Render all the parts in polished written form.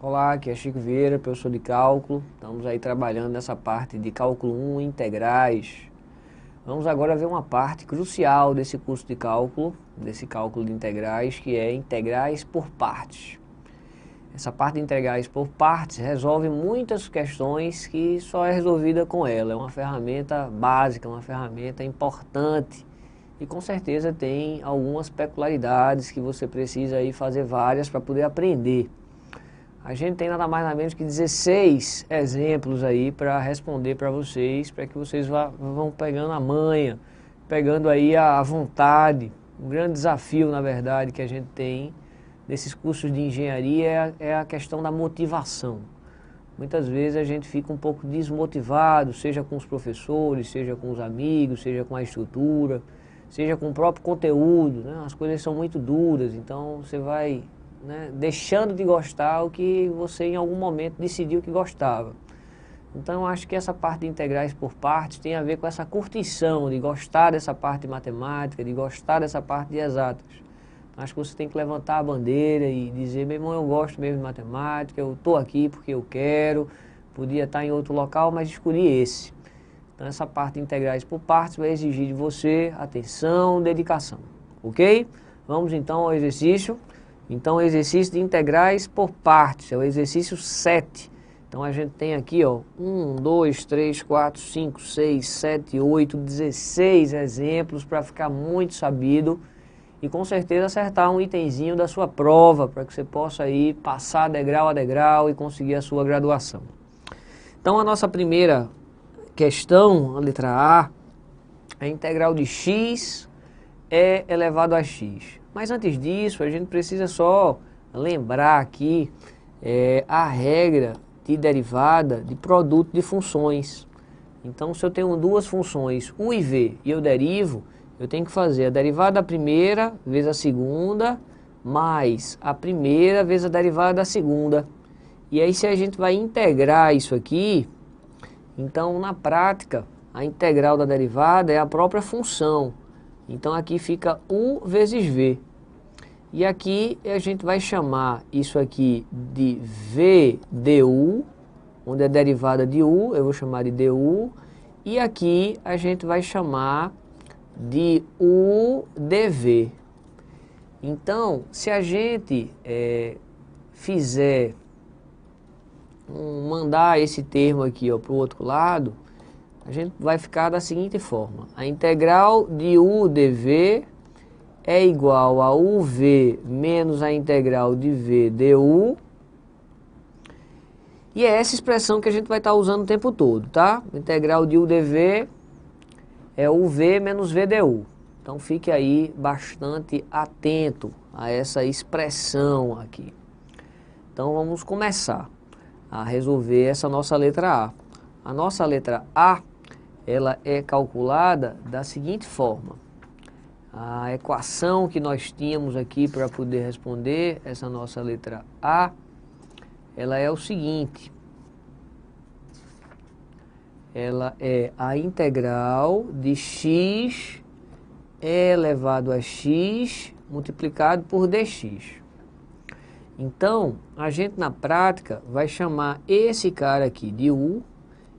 Olá, aqui é Chico Vieira, professor de cálculo. Estamos aí trabalhando nessa parte de cálculo 1, integrais. Vamos agora ver uma parte crucial desse curso de cálculo, desse cálculo de integrais, que é integrais por partes. Essa parte de integrais por partes resolve muitas questões que só é resolvida com ela. É uma ferramenta básica, uma ferramenta importante. E com certeza tem algumas peculiaridades que você precisa aí fazer várias para poder aprender. A gente tem nada mais nada menos que 16 exemplos aí para responder para vocês, para que vocês vão pegando a manha, pegando aí a vontade. Um grande desafio, na verdade, que a gente tem nesses cursos de engenharia é a questão da motivação. Muitas vezes a gente fica um pouco desmotivado, seja com os professores, seja com os amigos, seja com a estrutura, seja com o próprio conteúdo, né? As coisas são muito duras, então você vai deixando de gostar o que você em algum momento decidiu que gostava. Então eu acho que essa parte de integrais por partes tem a ver com essa curtição de gostar dessa parte de matemática, de gostar dessa parte de exatas. Acho que você tem que levantar a bandeira e dizer, meu irmão, eu gosto mesmo de matemática, eu estou aqui porque eu quero, podia estar em outro local, mas escolhi esse. Então essa parte de integrais por partes vai exigir de você atenção, dedicação, ok? Vamos então ao exercício. Então, o exercício de integrais por partes, é o exercício 7. Então, a gente tem aqui, ó, 1, 2, 3, 4, 5, 6, 7, 8, 16 exemplos para ficar muito sabido e com certeza acertar um itemzinho da sua prova, para que você possa aí passar degrau a degrau e conseguir a sua graduação. Então, a nossa primeira questão, a letra A, a integral de x é elevado a x. Mas antes disso, a gente precisa só lembrar aqui a regra de derivada de produto de funções. Então, se eu tenho duas funções, u e v, e eu derivo, eu tenho que fazer a derivada da primeira vezes a segunda, mais a primeira vezes a derivada da segunda. E aí, se a gente vai integrar isso aqui, então, na prática, a integral da derivada é a própria função. Então aqui fica u vezes v. E aqui a gente vai chamar isso aqui de v du, onde é a derivada de u, eu vou chamar de du. E aqui a gente vai chamar de u dv. Então, se a gente mandar esse termo aqui para o outro lado, a gente vai ficar da seguinte forma. A integral de u dv é igual a uv menos a integral de v du. E é essa expressão que a gente vai estar usando o tempo todo, tá? A integral de u dv é uv menos v du. Então fique aí bastante atento a essa expressão aqui. Então vamos começar a resolver essa nossa letra A. A nossa letra A, ela é calculada da seguinte forma. A equação que nós tínhamos aqui para poder responder essa nossa letra A, ela é o seguinte. Ela é a integral de x elevado a x multiplicado por dx. Então, a gente na prática vai chamar esse cara aqui de u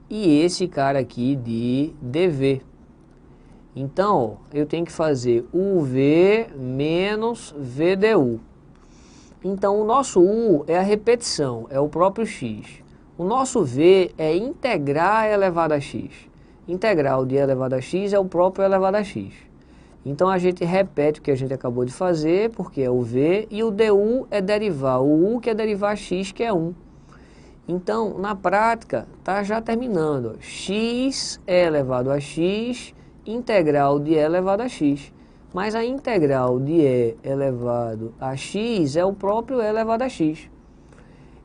e esse cara aqui de dv. Então, ó, eu tenho que fazer uv menos vdu. Então, o nosso u é a repetição, é o próprio x. O nosso v é integrar elevado a x. Integral de elevado a x é o próprio elevado a x. Então, a gente repete o que a gente acabou de fazer, porque é o v, e o du é derivar o u, que é derivar x, que é 1. Então, na prática, está já terminando. X é elevado a x, integral de e elevado a x. Mas a integral de e elevado a x é o próprio e elevado a x.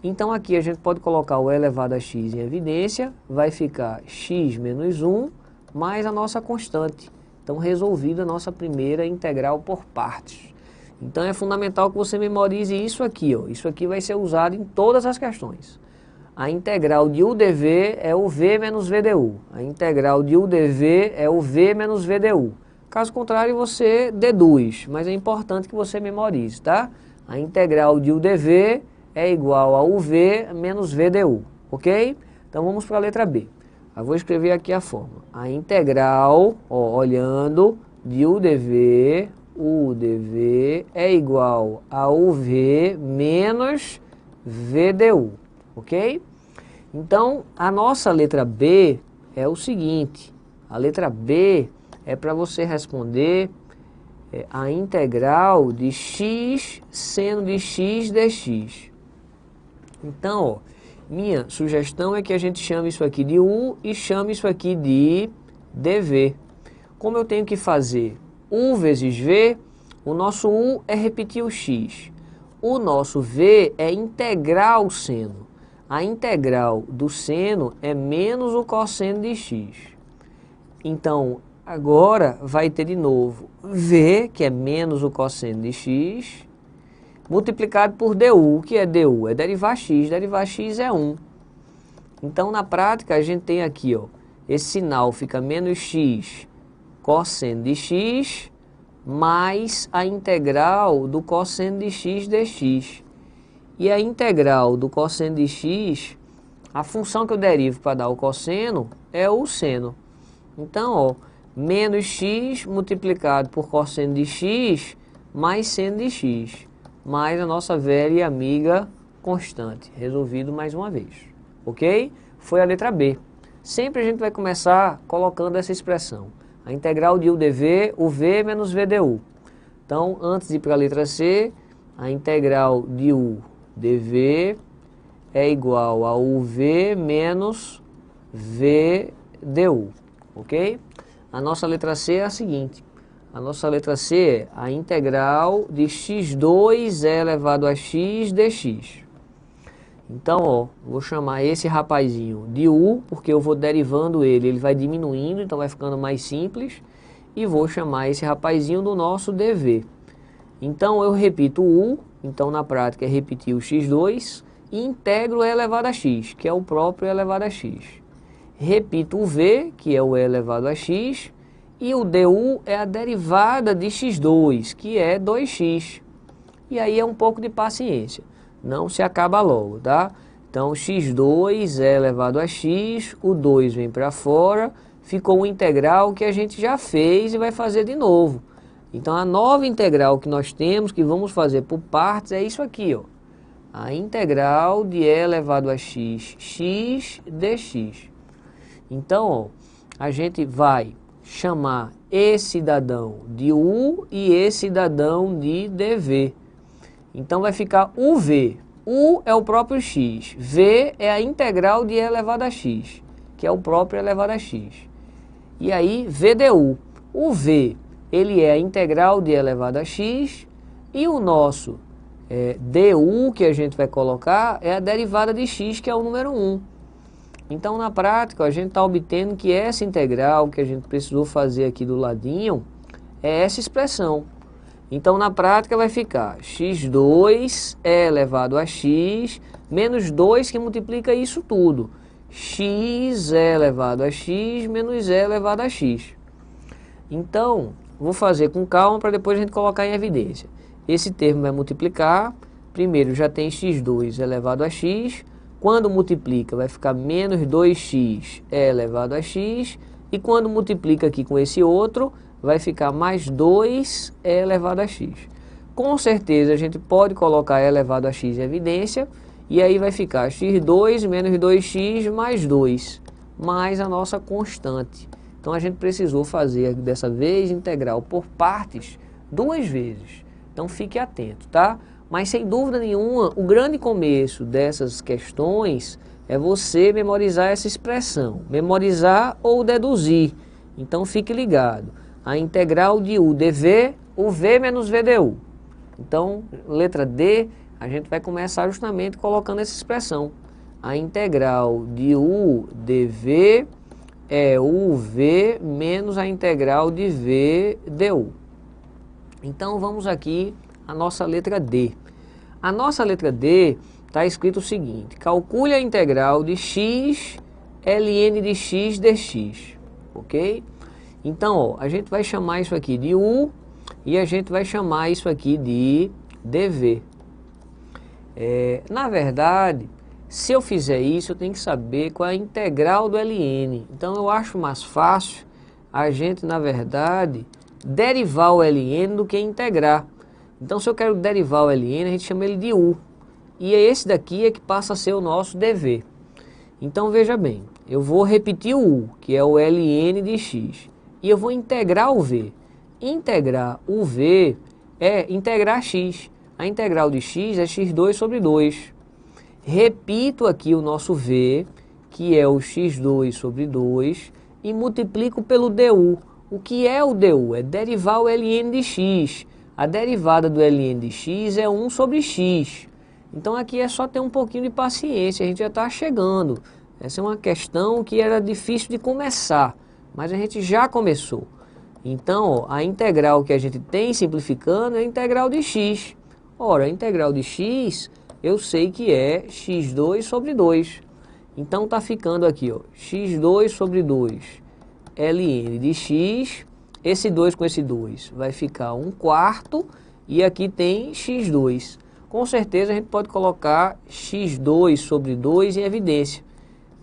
Então, aqui a gente pode colocar o e elevado a x em evidência. Vai ficar x menos 1 mais a nossa constante. Então, resolvida a nossa primeira integral por partes. Então, é fundamental que você memorize isso aqui, ó. Isso aqui vai ser usado em todas as questões. A integral de u dv é o v menos vdu. A integral de u dv é o v menos vdu. Caso contrário, você deduz, mas é importante que você memorize, tá? A integral de u dv é igual a UV menos VDU, ok? Então vamos para a letra B. Eu vou escrever aqui a forma. A integral, ó, olhando, de UdV é igual a UV menos VDU, ok? Então, a nossa letra B é o seguinte, a letra B é para você responder a integral de x seno de x dx. Então, ó, minha sugestão é que a gente chame isso aqui de U e chame isso aqui de dV. Como eu tenho que fazer U vezes V, o nosso U é repetir o x. O nosso V é integrar o seno. A integral do seno é menos o cosseno de x. Então, agora vai ter de novo V, que é menos o cosseno de x, multiplicado por du. O que é du? É derivar x é 1. Então, na prática, a gente tem aqui, ó, esse sinal fica menos x cosseno de x mais a integral do cosseno de x dx. E a integral do cosseno de x, a função que eu derivo para dar o cosseno é o seno. Então, ó, menos x multiplicado por cosseno de x mais seno de x, mais a nossa velha e amiga constante. Resolvido mais uma vez, ok? Foi a letra B. Sempre a gente vai começar colocando essa expressão. A integral de UdV, UV menos VDU. Então, antes de ir para a letra C, a integral de UdV é igual a UV menos VDU, ok? A nossa letra C é a seguinte. A nossa letra C é a integral de x2 elevado a x dx. Então, ó, vou chamar esse rapazinho de U, porque eu vou derivando ele vai diminuindo, então vai ficando mais simples. E vou chamar esse rapazinho do nosso dV. Então, eu repito o U, então na prática é repetir o x2, e integro o e elevado a x, que é o próprio e elevado a x. Repito o V, que é o e elevado a x, e o du é a derivada de x2, que é 2x. E aí é um pouco de paciência. Não se acaba logo, tá? Então, x2 é elevado a x, o 2 vem para fora, ficou um integral que a gente já fez e vai fazer de novo. Então, a nova integral que nós temos, que vamos fazer por partes, é isso aqui, ó. A integral de e elevado a x, x dx. Então, ó, a gente vai chamar esse cidadão de U e esse cidadão de dV. Então vai ficar UV. U é o próprio x. V é a integral de e elevado a x, que é o próprio e elevado a x. E aí, VDU. O V, ele é a integral de e elevado a x, e o nosso du, que a gente vai colocar, é a derivada de x, que é o número 1. Então, na prática, a gente está obtendo que essa integral que a gente precisou fazer aqui do ladinho é essa expressão. Então, na prática, vai ficar x2 é elevado a x, menos 2 que multiplica isso tudo. X é elevado a x, menos e elevado a x. Então, vou fazer com calma para depois a gente colocar em evidência. Esse termo vai multiplicar. Primeiro, já tem x2 elevado a x. Quando multiplica, vai ficar menos 2x é elevado a x. E quando multiplica aqui com esse outro, vai ficar mais 2 é elevado a x. Com certeza a gente pode colocar e elevado a x em evidência, e aí vai ficar x2 menos 2x mais 2, mais a nossa constante. Então a gente precisou fazer dessa vez integral por partes 2 vezes. Então fique atento, tá? Mas sem dúvida nenhuma, o grande começo dessas questões é você memorizar essa expressão, memorizar ou deduzir. Então fique ligado. A integral de U dV, UV menos VDU. Então, letra D, a gente vai começar justamente colocando essa expressão. A integral de U dV é UV menos a integral de V du. Então, vamos aqui à nossa letra D. A nossa letra D está escrito o seguinte: calcule a integral de x ln de x dx. Ok? Então, ó, a gente vai chamar isso aqui de U e a gente vai chamar isso aqui de dV. Na verdade, se eu fizer isso, eu tenho que saber qual é a integral do ln. Então eu acho mais fácil a gente, na verdade, derivar o ln do que integrar. Então se eu quero derivar o ln, a gente chama ele de u. E é esse daqui é que passa a ser o nosso dv. Então veja bem, eu vou repetir o u, que é o ln de x. E eu vou integrar o v. Integrar o v é integrar x. A integral de x é x2 sobre 2. Repito aqui o nosso v, que é o x2 sobre 2, e multiplico pelo du. O que é o du? É derivar o ln de x. A derivada do ln de x é 1 sobre x. Então aqui é só ter um pouquinho de paciência, a gente já está chegando. Essa é uma questão que era difícil de começar, mas a gente já começou. Então, ó, a integral que a gente tem simplificando é a integral de x. Ora, a integral de x, eu sei que é x2 sobre 2. Então, está ficando aqui, ó, x2 sobre 2, ln de x, esse 2 com esse 2 vai ficar 1/4, e aqui tem x2. Com certeza, a gente pode colocar x2 sobre 2 em evidência.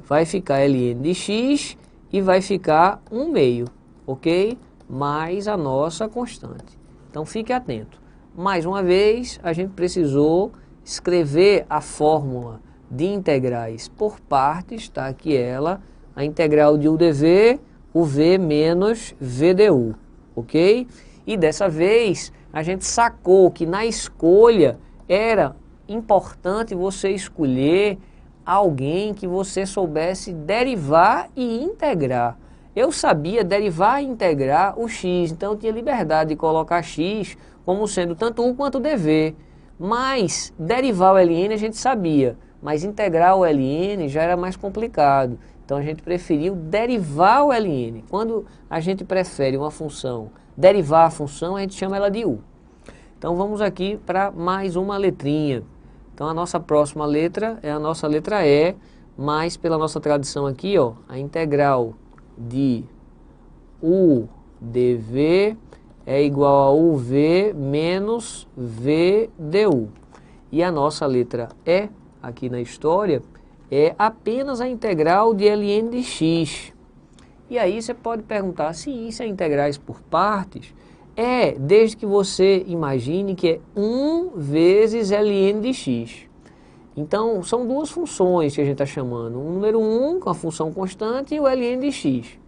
Vai ficar ln de x e vai ficar 1/2, ok? Mais a nossa constante. Então, fique atento. Mais uma vez, a gente precisou escrever a fórmula de integrais por partes, está aqui ela, a integral de u dv, o v menos v du, ok? E dessa vez, a gente sacou que na escolha era importante você escolher alguém que você soubesse derivar e integrar. Eu sabia derivar e integrar o x, então eu tinha liberdade de colocar x como sendo tanto u quanto dv. Mas derivar o ln a gente sabia, mas integrar o ln já era mais complicado. Então a gente preferiu derivar o ln. Quando a gente prefere uma função, derivar a função, a gente chama ela de u. Então vamos aqui para mais uma letrinha. Então a nossa próxima letra é a nossa letra E, mas pela nossa tradição aqui, ó, a integral de u dv é igual a uv menos v du. E a nossa letra E, aqui na história, é apenas a integral de ln de x. E aí você pode perguntar se isso é integrais por partes. Desde que você imagine que é 1 vezes ln de x. Então, são duas funções que a gente está chamando. O número 1, com a função constante, e o ln de x.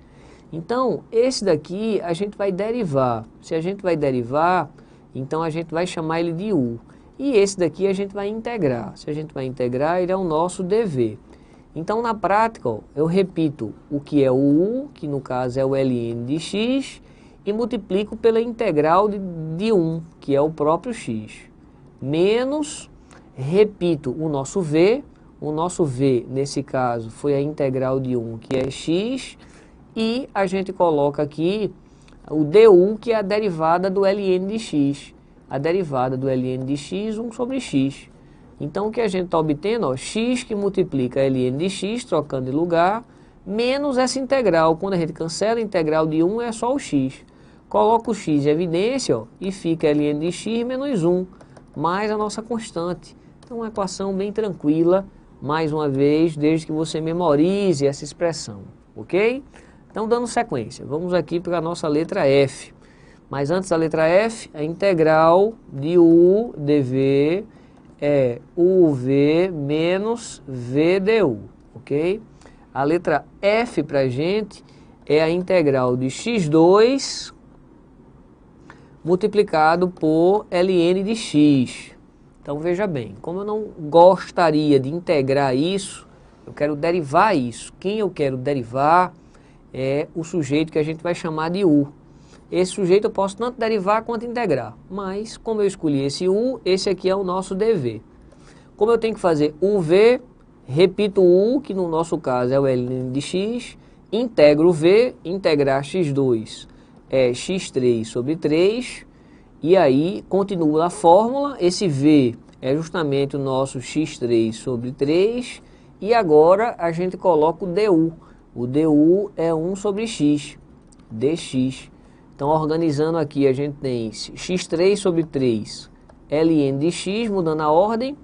Então, esse daqui a gente vai derivar. Se a gente vai derivar, então a gente vai chamar ele de u. E esse daqui a gente vai integrar. Se a gente vai integrar, ele é o nosso dv. Então, na prática, ó, eu repito o que é o u, que no caso é o ln de x, e multiplico pela integral de 1, que é o próprio x, menos, repito, o nosso v nesse caso foi a integral de 1, que é x, e a gente coloca aqui o du, que é a derivada do ln de x, a derivada do ln de x, 1 sobre x. Então o que a gente está obtendo, ó, x que multiplica ln de x, trocando de lugar, menos essa integral. Quando a gente cancela a integral de 1, é só o x. Coloca o x em evidência, ó, e fica ln de x menos 1, mais a nossa constante. Então, uma equação bem tranquila, mais uma vez, desde que você memorize essa expressão, ok? Então, dando sequência, vamos aqui para a nossa letra F. Mas antes da letra F, a integral de u dv é uv menos v du, ok? A letra F para a gente é a integral de x2 multiplicado por ln de x. Então veja bem, como eu não gostaria de integrar isso, eu quero derivar isso. Quem eu quero derivar é o sujeito que a gente vai chamar de u. Esse sujeito eu posso tanto derivar quanto integrar, mas como eu escolhi esse u, esse aqui é o nosso dv. Como eu tenho que fazer uv, repito o u, que no nosso caso é o ln de x, integro v, integrar x2 é x3 sobre 3, e aí continuo a fórmula, esse v é justamente o nosso x3 sobre 3, e agora a gente coloca o du. O du é 1 sobre x, dx. Então, organizando aqui, a gente tem x3 sobre 3, ln de x, mudando a ordem,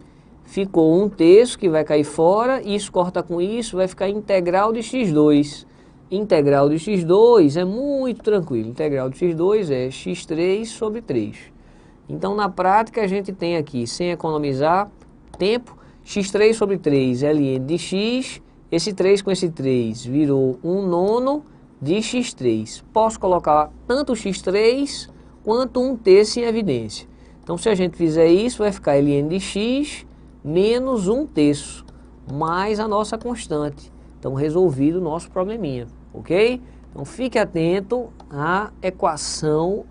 ficou 1/3 que vai cair fora, isso corta com isso, vai ficar integral de x2. Integral de x2 é muito tranquilo, integral de x2 é x3 sobre 3. Então na prática a gente tem aqui, sem economizar tempo, x3 sobre 3 ln de x, esse 3 com esse 3 virou 1/9 de x3. Posso colocar tanto x3 quanto 1/3 em evidência. Então se a gente fizer isso, vai ficar ln de x menos 1/3, mais a nossa constante. Então resolvido o nosso probleminha, ok? Então fique atento à equação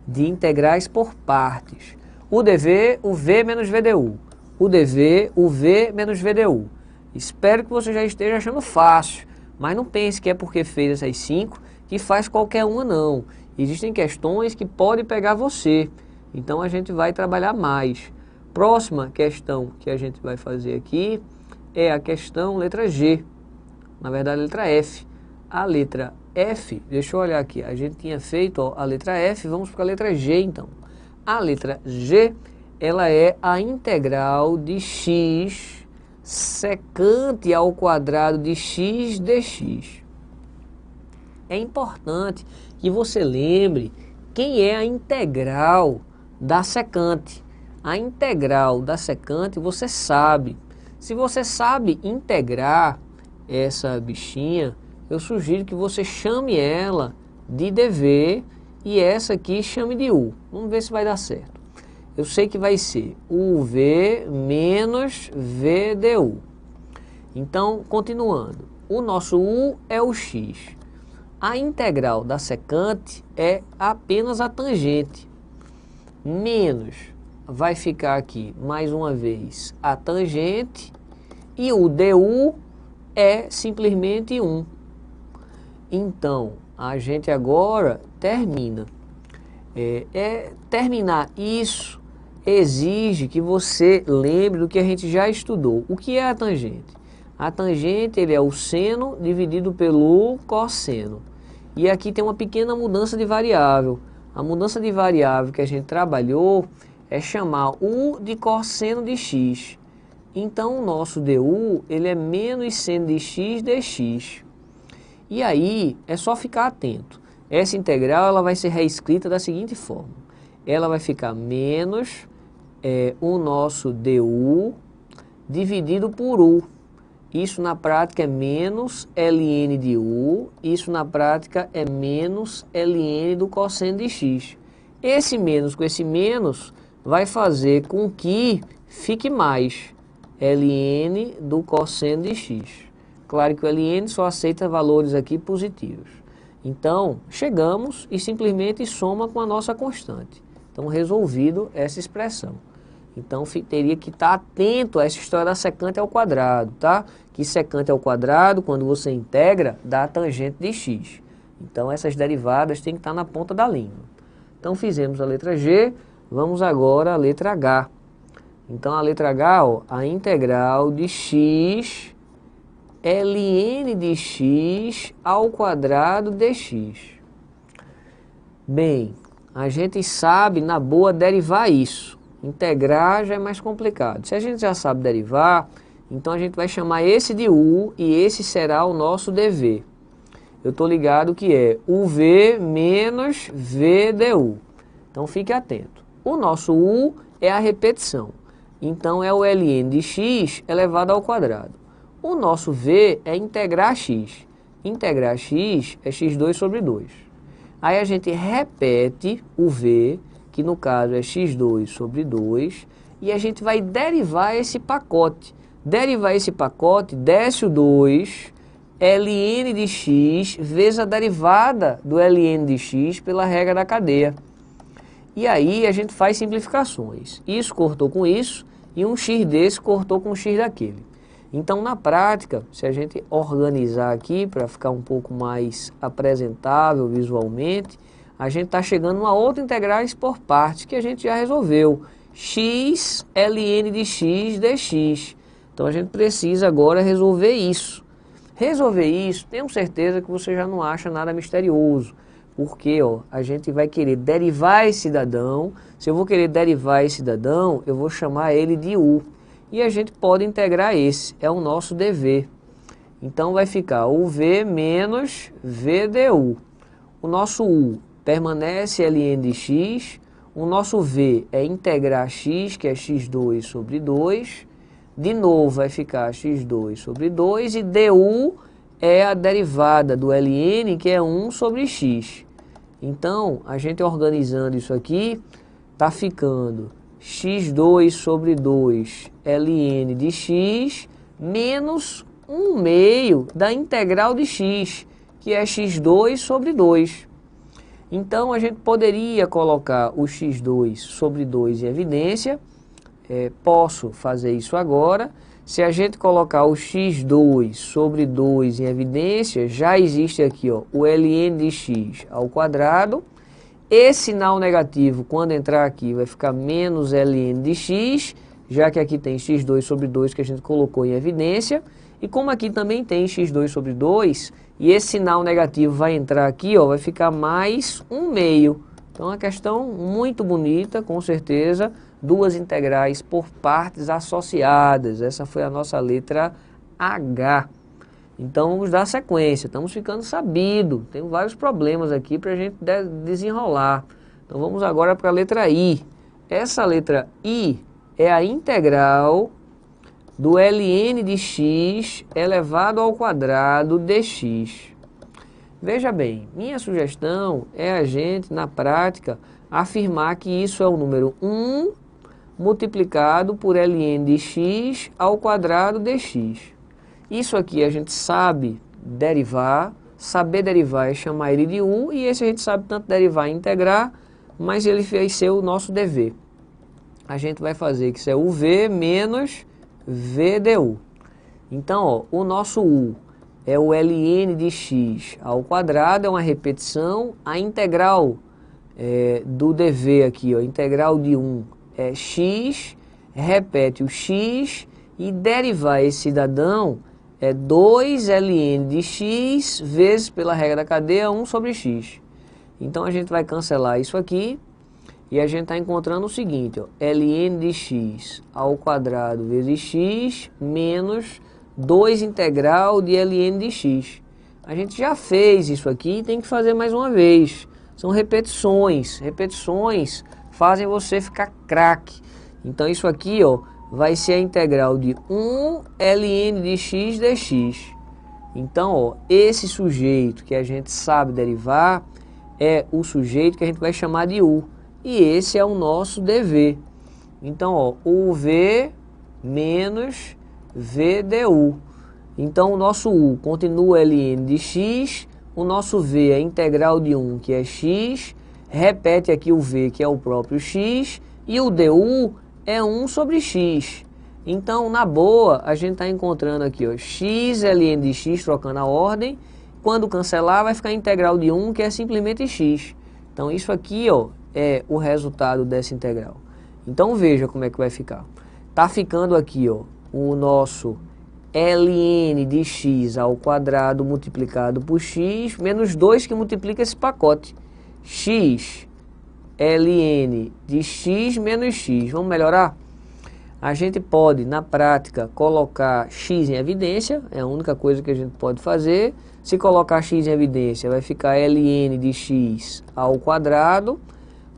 de integrais por partes. O dv, o v menos vdu. O dv, o v menos vdu. Espero que você já esteja achando fácil, mas não pense que é porque fez essas 5 que faz qualquer uma não. Existem questões que podem pegar você, então a gente vai trabalhar mais. Próxima questão que a gente vai fazer aqui é a questão letra G, na verdade a letra F. A letra F, deixa eu olhar aqui, a gente tinha feito ó, a letra F, vamos para a letra G então. A letra G, ela é a integral de x secante ao quadrado de x dx. É importante que você lembre quem é a integral da secante. A integral da secante você sabe. Se você sabe integrar essa bichinha, eu sugiro que você chame ela de dv e essa aqui chame de u. Vamos ver se vai dar certo. Eu sei que vai ser uv menos vdu. Então, continuando. O nosso u é o x. A integral da secante é apenas a tangente. Menos, vai ficar aqui, mais uma vez, a tangente. E o du é simplesmente 1. Então, a gente agora termina. Terminar isso exige que você lembre do que a gente já estudou. O que é a tangente? A tangente ele é o seno dividido pelo cosseno. E aqui tem uma pequena mudança de variável. A mudança de variável que a gente trabalhou é chamar u de cosseno de x. Então o nosso du ele é menos seno de x dx. E aí é só ficar atento. Essa integral ela vai ser reescrita da seguinte forma. Ela vai ficar menos o nosso du dividido por u. Isso na prática é menos ln de u, isso na prática é menos ln do cosseno de x. Esse menos com esse menos vai fazer com que fique mais ln do cosseno de x. Claro que o ln só aceita valores aqui positivos. Então, chegamos e simplesmente soma com a nossa constante. Então, resolvido essa expressão. Então, teria que estar atento a essa história da secante ao quadrado, tá? Que secante ao quadrado, quando você integra, dá a tangente de x. Então, essas derivadas têm que estar na ponta da língua. Então, fizemos a letra G, vamos agora à letra H. Então, a letra H, ó, a integral de x ln de x ao quadrado dx. Bem, a gente sabe, na boa, derivar isso. Integrar já é mais complicado. Se a gente já sabe derivar, então a gente vai chamar esse de u e esse será o nosso dv. Eu estou ligado que é uv menos vdu. Então fique atento. O nosso u é a repetição. Então é o ln de x elevado ao quadrado. O nosso v é integrar x. Integrar x é x2 sobre 2. Aí a gente repete o v, que no caso é x2 sobre 2, e a gente vai derivar esse pacote. Derivar esse pacote, desce o 2, ln de x, vezes a derivada do ln de x pela regra da cadeia. E aí a gente faz simplificações. Isso cortou com isso, e um x desse cortou com um x daquele. Então, na prática, se a gente organizar aqui para ficar um pouco mais apresentável visualmente, a gente está chegando a uma outra integrais por partes que a gente já resolveu. X ln de x dx. Então, a gente precisa agora resolver isso. Resolver isso, tenho certeza que você já não acha nada misterioso. Porque ó, a gente vai querer derivar esse cidadão. Se eu vou querer derivar esse cidadão, eu vou chamar ele de u. e a gente pode integrar esse, é o nosso dv. Então vai ficar o v menos v du. O nosso u permanece ln de x, o nosso v é integrar x, que é x2 sobre 2, de novo vai ficar x2 sobre 2, e du é a derivada do ln, que é 1 sobre x. Então, a gente organizando isso aqui, está ficando x2 sobre 2 ln de x menos 1/2 da integral de x, que é x2 sobre 2. Então, a gente poderia colocar o x2 sobre 2 em evidência. Posso fazer isso agora. Se a gente colocar o x2 sobre 2 em evidência, já existe aqui ó, o ln de x ao quadrado. Esse sinal negativo, quando entrar aqui, vai ficar menos ln de x, já que aqui tem x2 sobre 2 que a gente colocou em evidência. E como aqui também tem x2 sobre 2, e esse sinal negativo vai entrar aqui, ó, vai ficar mais 1/2. Então, é uma questão muito bonita, com certeza, duas integrais por partes associadas. Essa foi a nossa letra H. Então, vamos dar sequência. Estamos ficando sabido. Tem vários problemas aqui para a gente desenrolar. Então, vamos agora para a letra I. Essa letra I é a integral do ln de x elevado ao quadrado dx. Veja bem, minha sugestão é a gente, na prática, afirmar que isso é o número 1 multiplicado por ln de x ao quadrado dx. Isso aqui a gente sabe derivar, saber derivar é chamar ele de u, e esse a gente sabe tanto derivar e integrar, mas ele vai ser o nosso dv. A gente vai fazer que isso é uv menos v du. Então, ó, o nosso u é o ln de x ao quadrado, é uma repetição. A integral do dv aqui, ó, integral de 1 é x, repete o x, e derivar esse cidadão é 2 ln de x vezes, pela regra da cadeia, 1 sobre x. Então, a gente vai cancelar isso aqui, e a gente está encontrando o seguinte, ó, ln de x ao quadrado vezes x menos 2 integral de ln de x. A gente já fez isso aqui e tem que fazer mais uma vez. São repetições. Repetições fazem você ficar craque. Então isso aqui ó, vai ser a integral de 1 ln de x dx. Então ó, esse sujeito que a gente sabe derivar é o sujeito que a gente vai chamar de u. E esse é o nosso dv. Então, ó, uv menos v du. Então, o nosso u continua ln de x, o nosso v é a integral de 1, que é x, repete aqui o v, que é o próprio x, e o du é 1 sobre x. Então, na boa, a gente está encontrando aqui, ó, x ln de x, trocando a ordem. Quando cancelar, vai ficar a integral de 1, que é simplesmente x. Então, isso aqui, ó, é o resultado dessa integral. Então veja como é que vai ficar. Tá ficando aqui ó, o nosso ln de x ao quadrado multiplicado por x, menos 2 que multiplica esse pacote. X ln de x menos x. Vamos melhorar? A gente pode, na prática, colocar x em evidência. É a única coisa que a gente pode fazer. Se colocar x em evidência, vai ficar ln de x ao quadrado.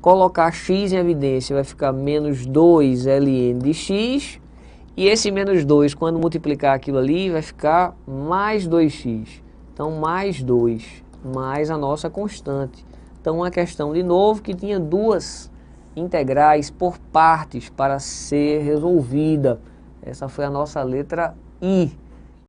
Colocar x em evidência vai ficar menos 2 ln de x. E esse menos 2, quando multiplicar aquilo ali, vai ficar mais 2x. Então, mais 2, mais a nossa constante. Então, uma questão, de novo, que tinha duas integrais por partes para ser resolvida. Essa foi a nossa letra I.